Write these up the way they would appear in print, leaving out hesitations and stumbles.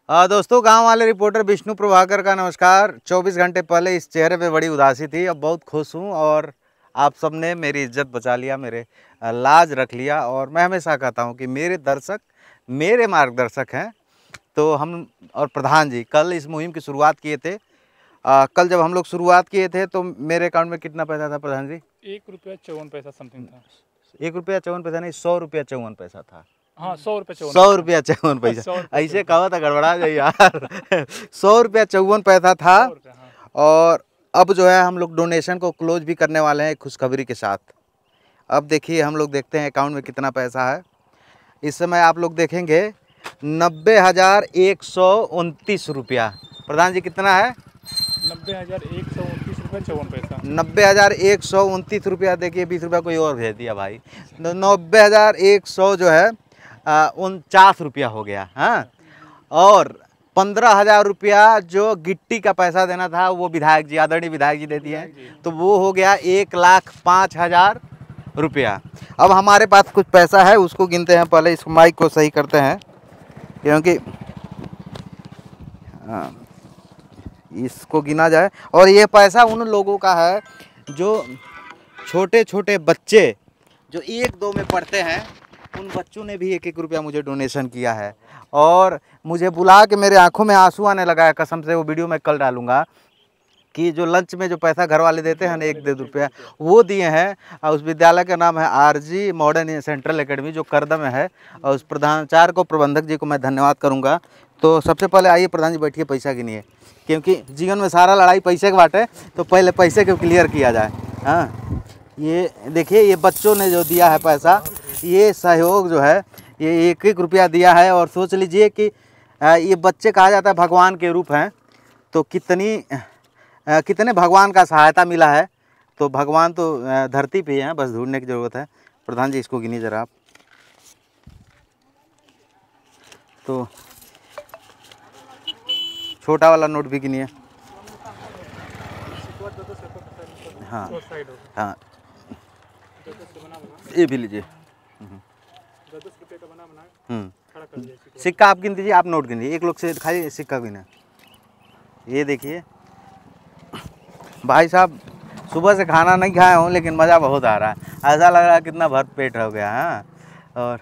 दोस्तों, गांव वाले रिपोर्टर विष्णु प्रभाकर का नमस्कार। 24 घंटे पहले इस चेहरे पे बड़ी उदासी थी, अब बहुत खुश हूं और आप सबने मेरी इज्जत बचा लिया, मेरे लाज रख लिया। और मैं हमेशा कहता हूं कि मेरे दर्शक मेरे मार्गदर्शक हैं। तो हम और प्रधान जी कल इस मुहिम की शुरुआत किए थे। कल जब हम लोग शुरुआत किए थे तो मेरे अकाउंट में कितना पैसा था प्रधान जी? 1 रुपया 54 पैसा समथिंग था। 1 रुपया 54 पैसा नहीं, 100 रुपया 54 पैसा था। हाँ, 100 रुपया 100 रुपया 54 पैसा ऐसे कहा था, गड़बड़ा जाए यार। 100 रुपया 54 पैसा था। और अब जो है हम लोग डोनेशन को क्लोज भी करने वाले हैं खुशखबरी के साथ। अब देखिए, हम लोग देखते हैं अकाउंट में कितना पैसा है। इस समय आप लोग देखेंगे 90,129 रुपया। प्रधान जी कितना है? 90,129 रुपया 54 पैसा। 90,129 रुपया। देखिए 20 रुपया कोई और भेज दिया भाई। 90,100 जो है 49 रुपया हो गया। हाँ, और 15,000 रुपया जो गिट्टी का पैसा देना था वो विधायक जी, आदरणीय विधायक जी दे दिए हैं, तो वो हो गया 1,05,000 रुपया। अब हमारे पास कुछ पैसा है, उसको गिनते हैं। पहले इस माइक को सही करते हैं क्योंकि इसको गिना जाए। और ये पैसा उन लोगों का है जो छोटे छोटे बच्चे जो 1-2 में पढ़ते हैं, उन बच्चों ने भी 1-1 रुपया मुझे डोनेशन किया है। और मुझे बुला के मेरे आंखों में आंसू आने लगा है, कसम से। वो वीडियो मैं कल डालूंगा कि जो लंच में जो पैसा घर वाले देते हैं ना, 1-1 रुपया, वो दिए हैं। और उस विद्यालय का नाम है RG मॉडर्न सेंट्रल एकेडमी, जो करदम में है। और उस प्रधानाचार्य को, प्रबंधक जी को मैं धन्यवाद करूँगा। तो सबसे पहले आइए प्रधान जी, बैठिए, पैसा गिनिए, क्योंकि जीवन में सारा लड़ाई पैसे के बाटे, तो पहले पैसे को क्लियर किया जाए। हाँ, ये देखिए, ये बच्चों ने जो दिया है पैसा, ये सहयोग जो है, ये 1-1 रुपया दिया है। और सोच लीजिए कि ये बच्चे कहा जाता है भगवान के रूप हैं, तो कितने भगवान का सहायता मिला है। तो भगवान तो धरती पे ही हैं, बस ढूंढने की ज़रूरत है। प्रधान जी इसको गिनिए ज़रा आप। तो छोटा वाला नोट भी गिनिए। हाँ हाँ, ये भी लीजिए। सिक्का आप गिन दीजिए, आप नोट गिन दीजिए। एक लोग से खाली सिक्का गिना। ये देखिए भाई साहब, सुबह से खाना नहीं खाया हूँ लेकिन मज़ा बहुत आ रहा है। ऐसा लग रहा है कितना भर पेट हो गया। हाँ, और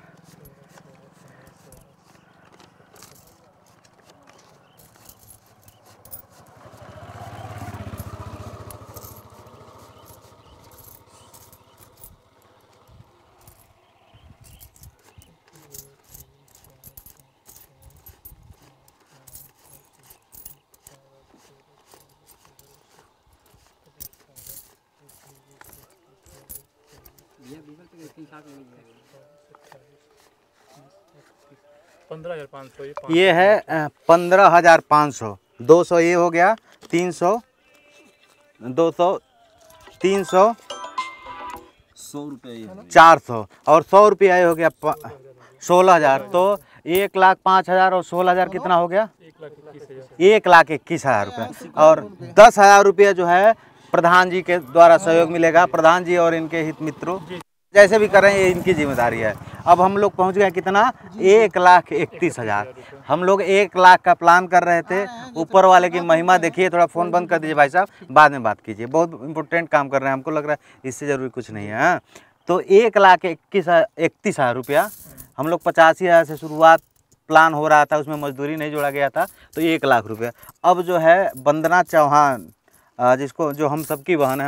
ये है 15,500। 200 ये हो गया, 300, 200, 300, 100 रुपये, 400, और 100 रुपया ये हो गया 16,000। तो 1,05,000 और 16,000 कितना हो गया? 1,21,000 रुपये। और 10,000 रुपया जो है प्रधान जी के द्वारा सहयोग मिलेगा। प्रधान जी और इनके हित मित्रों जैसे भी कर रहे हैं, ये इनकी जिम्मेदारी है। अब हम लोग पहुंच गए कितना? 1,31,000। हम लोग 1 लाख का प्लान कर रहे थे। ऊपर वाले की महिमा देखिए। थोड़ा फ़ोन बंद कर दीजिए भाई साहब, बाद में बात कीजिए। बहुत इंपॉर्टेंट काम कर रहे हैं, हमको लग रहा है इससे ज़रूरी कुछ नहीं है। हाँ, तो 1,31,000 रुपया हम लोग 85,000 से शुरुआत प्लान हो रहा था, उसमें मजदूरी नहीं जोड़ा गया था, तो 1 लाख रुपया। अब जो है वंदना चौहान, जिसको जो हम सबकी बहन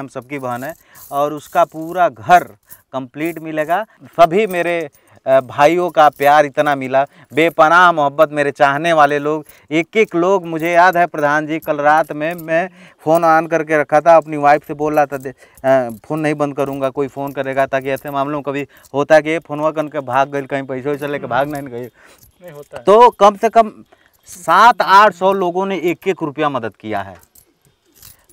है, और उसका पूरा घर कंप्लीट मिलेगा। सभी मेरे भाइयों का प्यार इतना मिला, बेपनाह मोहब्बत, मेरे चाहने वाले लोग, 1-1 लोग। मुझे याद है प्रधान जी, कल रात में मैं फ़ोन ऑन करके रखा था, अपनी वाइफ से बोल रहा था फ़ोन नहीं बंद करूँगा, कोई फ़ोन करेगा, ताकि ऐसे मामलों में कभी होता है कि फ़ोनवा करके भाग गए, कहीं पैसे वैसे लेके भाग नहीं होता। तो कम से कम 700-800 लोगों ने 1-1 रुपया मदद किया है।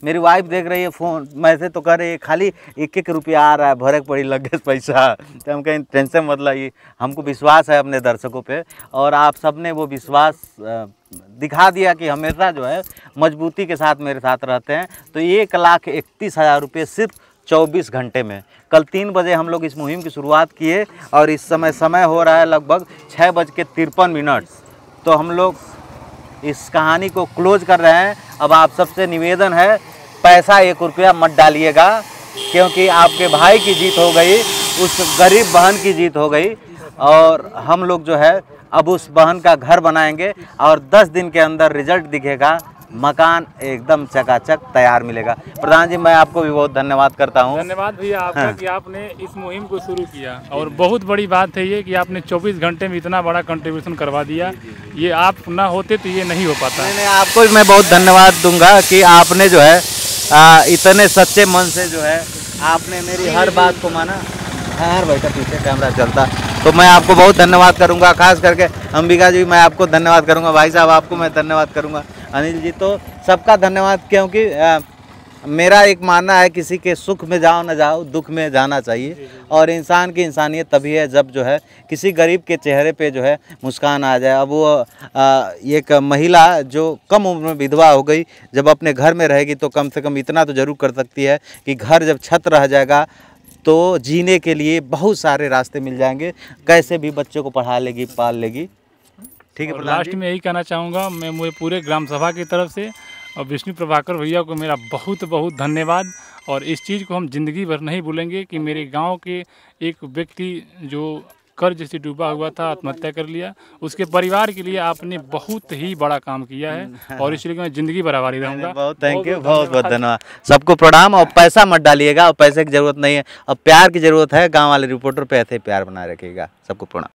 मेरी वाइफ देख रही है फ़ोन, मैसेज तो कर रही है, खाली 1-1 रुपया आ रहा है, भरे पड़ी लग गए पैसा। तो हम कहीं टेंशन मत लाइए, हमको विश्वास है अपने दर्शकों पे, और आप सब ने वो विश्वास दिखा दिया कि हमेशा जो है मजबूती के साथ मेरे साथ रहते हैं। तो 1,31,000 रुपये सिर्फ 24 घंटे में। कल 3 बजे हम लोग इस मुहिम की शुरुआत किए, और इस समय हो रहा है लगभग 6:53। तो हम लोग इस कहानी को क्लोज कर रहे हैं। अब आप सबसे निवेदन है, पैसा 1 रुपया मत डालिएगा, क्योंकि आपके भाई की जीत हो गई, उस गरीब बहन की जीत हो गई। और हम लोग जो है अब उस बहन का घर बनाएंगे और 10 दिन के अंदर रिजल्ट दिखेगा, मकान एकदम चकाचक तैयार मिलेगा। प्रधान जी, मैं आपको भी बहुत धन्यवाद करता हूँ। धन्यवाद भैया आपका कि आपने इस मुहिम को शुरू किया, और बहुत बड़ी बात है ये कि आपने 24 घंटे में इतना बड़ा कंट्रीब्यूशन करवा दिया। ये आप ना होते तो ये नहीं हो पाता। नहीं, आपको भी मैं बहुत धन्यवाद दूंगा कि आपने जो है इतने सच्चे मन से जो है आपने मेरी हर बात को माना। हर बैठा पीछे कैमरा चलता, तो मैं आपको बहुत धन्यवाद करूंगा। खास करके अंबिका जी, मैं आपको धन्यवाद करूंगा। भाई साहब, आपको मैं धन्यवाद करूंगा। अनिल जी, तो सबका धन्यवाद, क्योंकि मेरा एक मानना है किसी के सुख में जाओ ना जाओ, दुख में जाना चाहिए। और इंसान की इंसानियत तभी है जब जो है किसी गरीब के चेहरे पे जो है मुस्कान आ जाए। अब वो एक महिला जो कम उम्र में विधवा हो गई, जब अपने घर में रहेगी तो कम से कम इतना तो ज़रूर कर सकती है कि घर जब छत रह जाएगा तो जीने के लिए बहुत सारे रास्ते मिल जाएंगे, कैसे भी बच्चों को पढ़ा लेगी, पाल लेगी। ठीक है। लास्ट में यही कहना चाहूँगा मैं, मुझे पूरे ग्राम सभा की तरफ से और विष्णु प्रभाकर भैया को मेरा बहुत बहुत धन्यवाद। और इस चीज़ को हम ज़िंदगी भर नहीं भूलेंगे कि मेरे गांव के एक व्यक्ति जो कर्ज से डूबा हुआ था, आत्महत्या कर लिया, उसके परिवार के लिए आपने बहुत ही बड़ा काम किया है, और इसलिए मैं ज़िंदगी भर आभारी रहूँगा। बहुत थैंक यू, बहुत बहुत धन्यवाद। सबको प्रणाम। और पैसा मत डालिएगा, और पैसे की ज़रूरत नहीं है, अब प्यार की ज़रूरत है। गाँव वाले रिपोर्टर पे ऐसे ही प्यार बनाए रखिएगा। सबको प्रणाम।